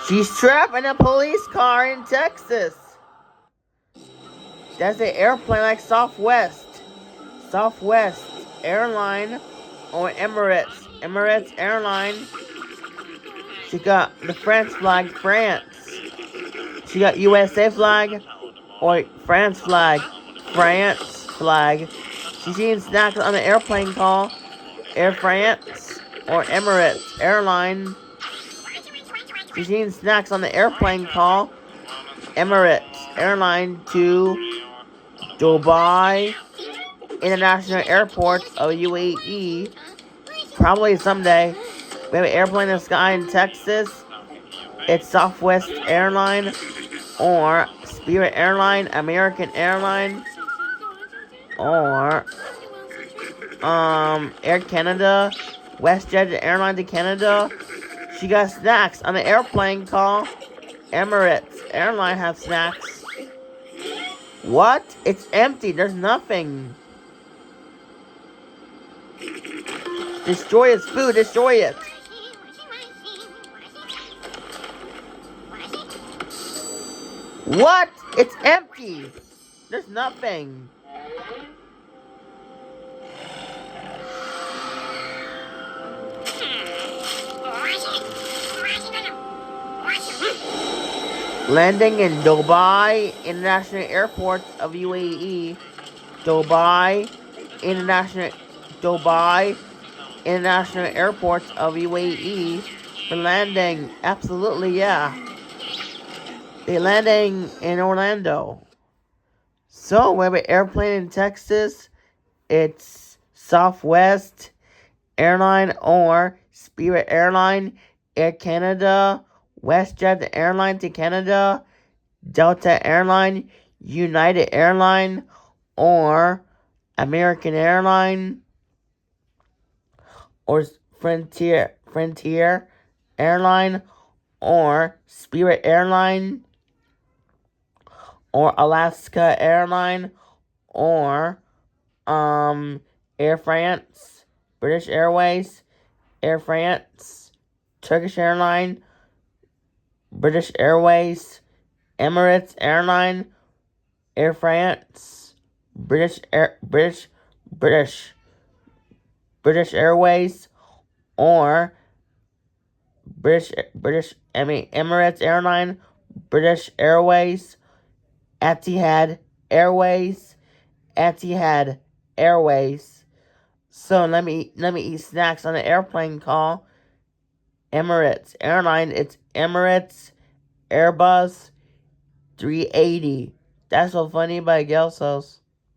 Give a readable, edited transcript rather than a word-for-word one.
She's trapped in a police car in Texas. That's an airplane like Southwest Airline or Emirates Airline. She got the French flag, France. She got USA flag or France flag, France flag. She's eating snacks on the airplane call Air France or Emirates Airline. She's eating snacks on the airplane call Emirates Airline to Dubai International Airport of UAE. Probably someday. We have an airplane in the sky in Texas. It's Southwest Airline or Spirit Airline, American Airline, or Air Canada, WestJet Airline to Canada. She got snacks on the airplane call Emirates Airline have snacks. What? It's empty. There's nothing. Destroy its food. Destroy it. What? It's empty. There's nothing. Landing in Dubai International Airport of UAE. Dubai International Airport of UAE for landing. Absolutely, yeah. They're landing in Orlando. So we have an airplane in Texas. It's Southwest Airline or Spirit Airline, Air Canada, WestJet Airline to Canada, Delta Airline, United Airline, or American Airline, or Frontier Airline, or Spirit Airline, or Alaska Airline, or Air France, British Airways, Air France, Turkish Airline, British Airways, Emirates Airline, Air France, British Airways, or Emirates Airline, British Airways, Etihad Airways. So let me eat snacks on the airplane call Emirates Airline. It's Emirates Airbus 380. That's so funny by Gelsos.